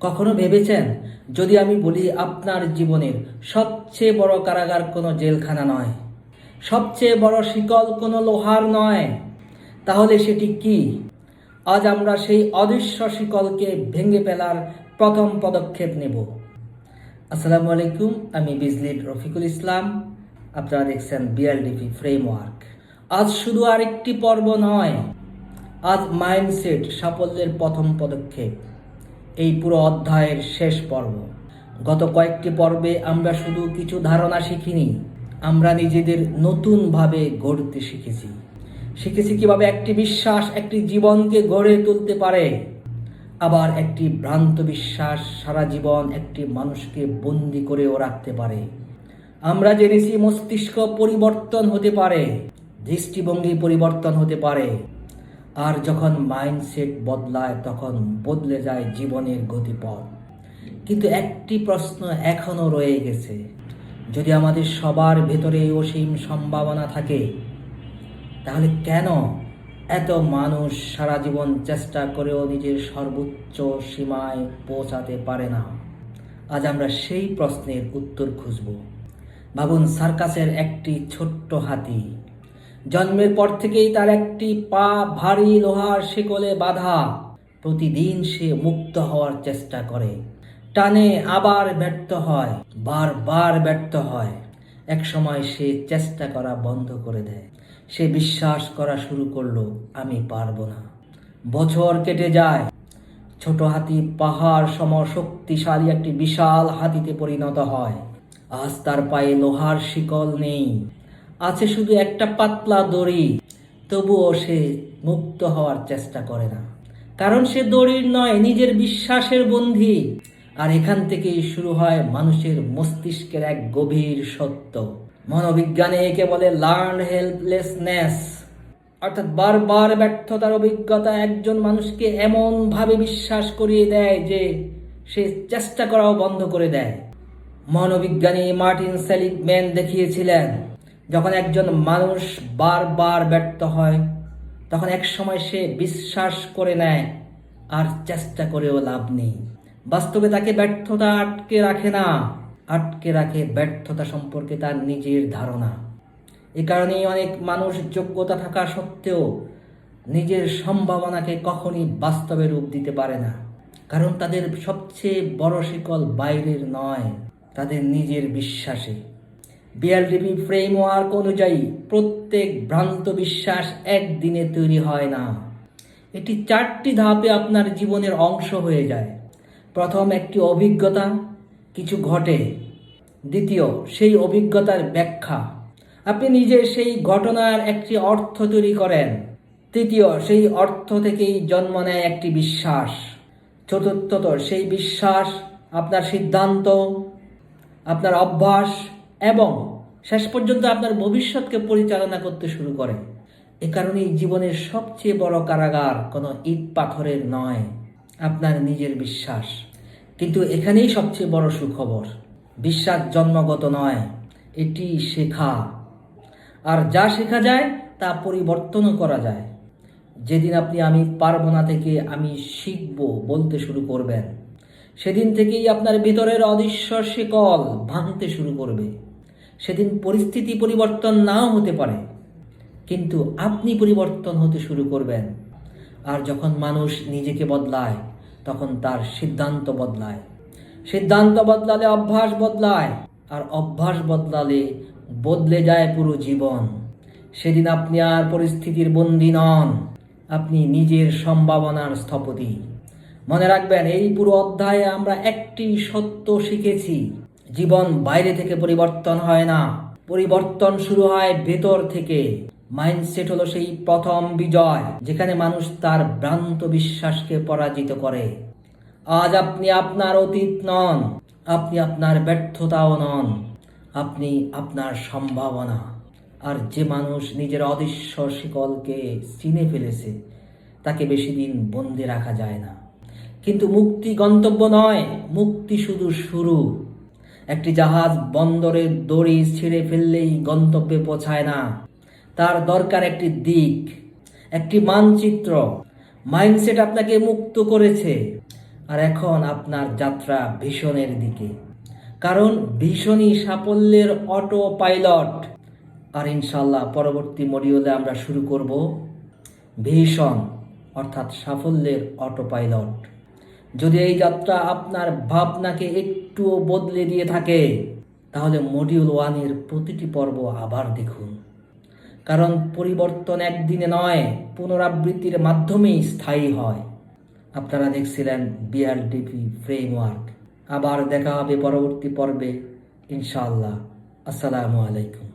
কখনো ভেবেছেন, যদি আমি বলি আপনার জীবনের সবচেয়ে বড় কারাগার কোনো জেলখানা নয়, সবচেয়ে বড় শিকল কোনো লোহার নয়, তাহলে সেটি কি? আজ আমরা সেই অদৃশ্য শিকলকে ভেঙে ফেলার প্রথম পদক্ষেপ নেব। আসসালামু আলাইকুম, আমি বিজলির রফিকুল ইসলাম। আপনারা দেখছেন বিএলডিপি ফ্রেমওয়ার্ক। আজ শুধু আরেকটি পর্ব নয়, আজ মাইন্ডসেট সাফল্যের প্রথম পদক্ষেপ, এই পুরো অধ্যায়ের শেষ পর্ব। গত কয়েকটি পর্বে আমরা শুধু কিছু ধারণা শিখিনি, আমরা নিজেদের নতুনভাবে গড়তে শিখেছি কিভাবে একটি বিশ্বাস একটি জীবনকে গড়ে তুলতে পারে, আবার একটি ভ্রান্ত বিশ্বাস সারা জীবন একটি মানুষকে বন্দি করেও রাখতে পারে। আমরা জেনেছি মস্তিষ্ক পরিবর্তন হতে পারে, দৃষ্টিভঙ্গি পরিবর্তন হতে পারে, আর যখন মাইন্ডসেট বদলায় তখন বদলে যায় জীবনের গতিপথ। কিন্তু একটি প্রশ্ন এখনো রয়ে গেছে, যদি আমাদের সবার ভেতরে অসীম সম্ভাবনা থাকে, তাহলে কেন এত মানুষ সারা জীবন চেষ্টা করেও নিজের সর্বোচ্চ সীমায় পৌঁছাতে পারে না? আজ আমরা সেই প্রশ্নের উত্তর খুঁজব। ভাবুন, সার্কাসের একটি ছোট্ট হাতি, জন্মের পর থেকেই তার একটি পা ভারী লোহার শিকলে বাঁধা। প্রতিদিন সে মুক্ত হওয়ার চেষ্টা করে, টানে, আবার ব্যর্থ হয়, বারবার ব্যর্থ হয়। এক সময় সে চেষ্টা করা বন্ধ করে দেয়, সে বিশ্বাস করা শুরু করলো, আমি পারবো না। বছর কেটে যায়, ছোট হাতি পাহাড় সম শক্তিশালী একটি বিশাল হাতিতে পরিণত হয়। আজ তার পায়ে লোহার শিকল নেই, আছে শুধু একটা পাতলা দড়ি। তবুও সে মুক্ত হওয়ার চেষ্টা করে না, কারণ সে দড়ির নয়, নিজের বিশ্বাসের বন্দী। আর এখান থেকেই শুরু হয় মানুষের মস্তিষ্কের এক গভীর সত্য। মনোবিজ্ঞানে একে বলে লার্ন হেল্পলেসনেস, অর্থাৎ বারবার ব্যর্থতার অভিজ্ঞতা একজন মানুষকে এমন ভাবে বিশ্বাস করিয়ে দেয় যে সে চেষ্টা করাও বন্ধ করে দেয়। মনোবিজ্ঞানী মার্টিন সেলিগম্যান দেখিয়েছিলেন, যখন একজন মানুষ বারবার ব্যর্থ হয়, তখন এক সময় সে বিশ্বাস করে নেয় আর চেষ্টা করেও লাভ নেই। বাস্তবে তাকে ব্যর্থতা আটকে রাখে না, আটকে রাখে ব্যর্থতা সম্পর্কে তার নিজের ধারণা। এ কারণেই অনেক মানুষ যোগ্যতা থাকা সত্ত্বেও নিজের সম্ভাবনাকে কখনই বাস্তবে রূপ দিতে পারে না, কারণ তাদের সবচেয়ে বড় শিকল বাইরের নয়, তাদের নিজের বিশ্বাসে। বিএলডিপি ফ্রেমওয়ার্ক অনুযায়ী প্রত্যেক ভ্রান্ত বিশ্বাস একদিনে তৈরি হয় না, এটি 4টি ধাপে আপনার জীবনের অংশ হয়ে যায়। প্রথম, একটি অভিজ্ঞতা, কিছু ঘটে। দ্বিতীয়, সেই অভিজ্ঞতার ব্যাখ্যা, আপনি নিজে সেই ঘটনার একটি অর্থ তৈরি করেন। তৃতীয়, সেই অর্থ থেকেই জন্ম নেয় একটি বিশ্বাস। চতুর্থত, সেই বিশ্বাস আপনার সিদ্ধান্ত, আপনার অভ্যাস এবং শেষ পর্যন্ত আপনার ভবিষ্যৎকে পরিচালনা করতে শুরু করে। এ কারণেই জীবনের সবচেয়ে বড় কারাগার কোনো ইট পাথরের নয়, আপনার নিজের বিশ্বাস। কিন্তু এখানেই সবচেয়ে বড় সুখবর, বিশ্বাস জন্মগত নয়, এটি শেখা। আর যা শেখা যায় তা পরিবর্তনও করা যায়। যেদিন আপনি আমি পারবো না থেকে আমি শিখব বলতে শুরু করবেন, সেদিন থেকেই আপনার ভিতরের অদৃশ্য শিকল ভাঙতে শুরু করবে। সেদিন পরিস্থিতি পরিবর্তন নাও হতে পারে, কিন্তু আপনি পরিবর্তন হতে শুরু করবেন। আর যখন মানুষ নিজেকে বদলায়, তখন তার সিদ্ধান্ত বদলায়, সিদ্ধান্ত বদলালে অভ্যাস বদলায়, আর অভ্যাস বদলালে বদলে যায় পুরো জীবন। সেদিন আপনি আর পরিস্থিতির বন্দী নন, আপনি নিজের সম্ভাবনার স্থপতি। মনে রাখবেন, এই পুরো অধ্যায়ে আমরা একটি সত্য শিখেছি, জীবন বাইরে থেকে পরিবর্তন হয় না, পরিবর্তন শুরু হয় ভেতর থেকে। মাইন্ডসেট হলো সেই প্রথম বিজয়, যেখানে মানুষ তার ভ্রান্ত বিশ্বাসকে পরাজিত করে। আজ আপনি আপনার অতীত নন, আপনি আপনার ব্যর্থতাও নন, আপনি আপনার সম্ভাবনা। আর যে মানুষ নিজের অদৃশ্য শিকলকে চিনে ফেলেছে, তাকে বেশি দিন বন্দি রাখা যায় না। কিন্তু মুক্তি গন্তব্য নয়, মুক্তি শুধু শুরু। একটি জাহাজ বন্দরের দড়ি ছিঁড়ে ফেললেই গন্তব্যে পৌঁছায় না, তার দরকার একটি দিক, একটি মানচিত্র। মাইন্ডসেট আপনাকে মুক্ত করেছে, আর এখন আপনার যাত্রা ভীষণের দিকে, কারণ ভীষণই সাফল্যের অটো পাইলট। আর ইনশাল্লাহ পরবর্তী মডিউলে আমরা শুরু করব ভীষণ অর্থাৎ সাফল্যের অটো পাইলট। যদি এই যাত্রা আপনার ভাবনাকে একটুও বদলে দিয়ে থাকে, তাহলে মডিউল 1-এর প্রতিটি পর্ব আবার দেখুন, কারণ পরিবর্তন একদিনে নয়, পুনরাবৃত্তির মাধ্যমেই স্থায়ী হয়। আপনারা দেখছিলেন বিআরডিপি ফ্রেমওয়ার্ক। আবার দেখা হবে পরবর্তী পর্বে ইনশাআল্লাহ। আসসালামু আলাইকুম।